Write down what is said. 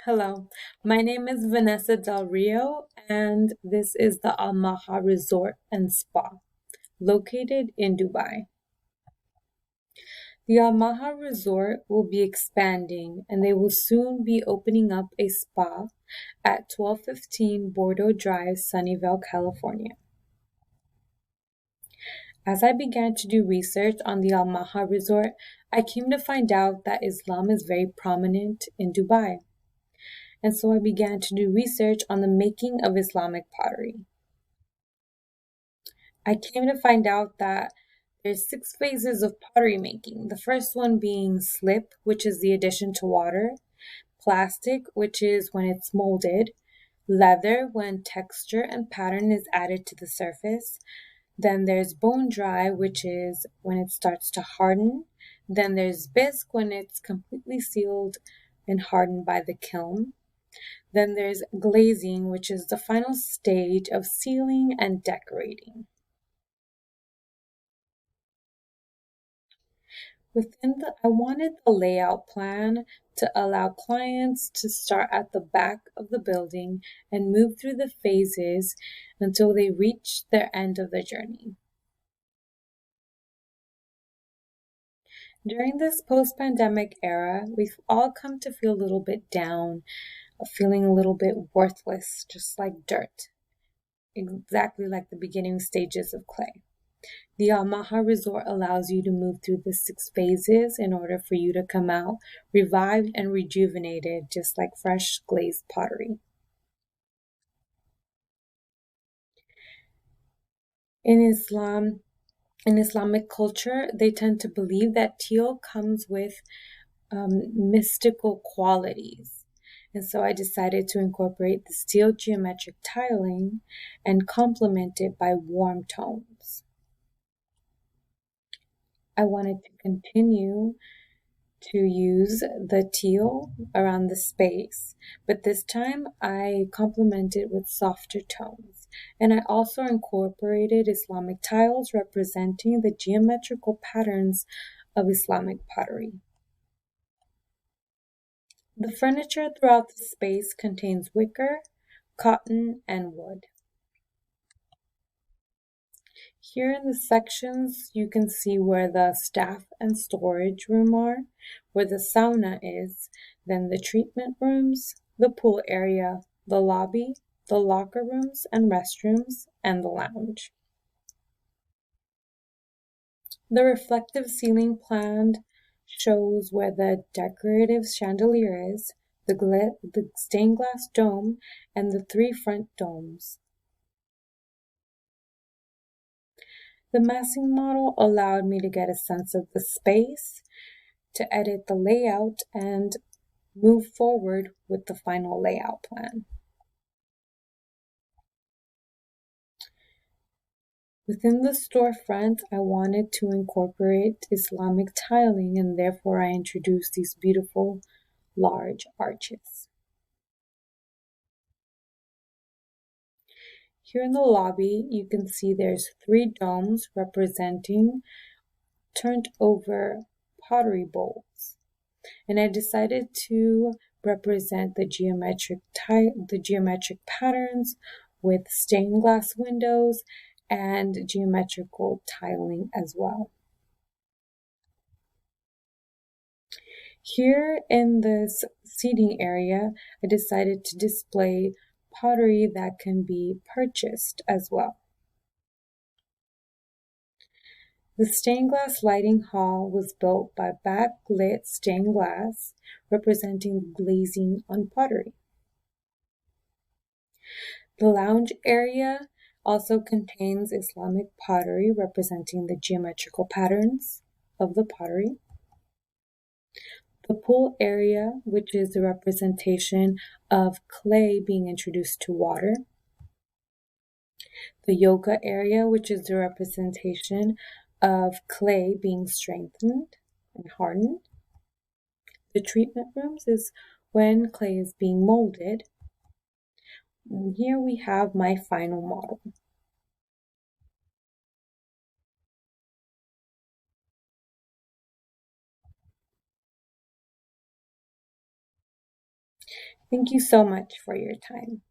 Hello, my name is Vanessa Del Rio, and this is the Al Maha Resort and Spa, located in Dubai. The Al Maha Resort will be expanding, and they will soon be opening up a spa at 1215 Bordeaux Drive, Sunnyvale, California. As I began to do research on the Al Maha Resort, I came to find out that Islam is very prominent in Dubai. And so I began to do research on the making of Islamic pottery. I came to find out that there's six phases of pottery making. The first one being slip, which is the addition to water, plastic, which is when it's molded, leather, when texture and pattern is added to the surface. Then there's bone dry, which is when it starts to harden. Then there's bisque, when it's completely sealed and hardened by the kiln. Then there's glazing, which is the final stage of sealing and decorating. I wanted the layout plan to allow clients to start at the back of the building and move through the phases until they reach their end of the journey. During this post-pandemic era, we've all come to feel a little bit down, feeling a little bit worthless, just like dirt, exactly like the beginning stages of clay. The Al Maha Resort allows you to move through the six phases in order for you to come out revived and rejuvenated, just like fresh glazed pottery. In Islam, in Islamic culture, they tend to believe that teal comes with mystical qualities. And so I decided to incorporate the steel geometric tiling and complement it by warm tones. I wanted to continue to use the teal around the space, but this time I complemented with softer tones. And I also incorporated Islamic tiles representing the geometrical patterns of Islamic pottery. The furniture throughout the space contains wicker, cotton, and wood. Here in the sections, you can see where the staff and storage room are, where the sauna is, then the treatment rooms, the pool area, the lobby, the locker rooms and restrooms, and the lounge. The reflective ceiling plan shows where the decorative chandelier is, the stained glass dome, and the three front domes. The massing model allowed me to get a sense of the space, to edit the layout, and move forward with the final layout plan. Within the storefront, I wanted to incorporate Islamic tiling, and therefore I introduced these beautiful large arches. Here in the lobby, you can see there's three domes representing turned over pottery bowls. And I decided to represent the geometric patterns with stained glass windows and geometrical tiling as well. Here in this seating area, I decided to display pottery that can be purchased as well. The stained glass lighting hall was built by backlit stained glass, representing glazing on pottery. The lounge area also contains Islamic pottery representing the geometrical patterns of the pottery. The pool area, which is the representation of clay being introduced to water. The yoga area, which is the representation of clay being strengthened and hardened. The treatment rooms is when clay is being molded. And here we have my final model. Thank you so much for your time.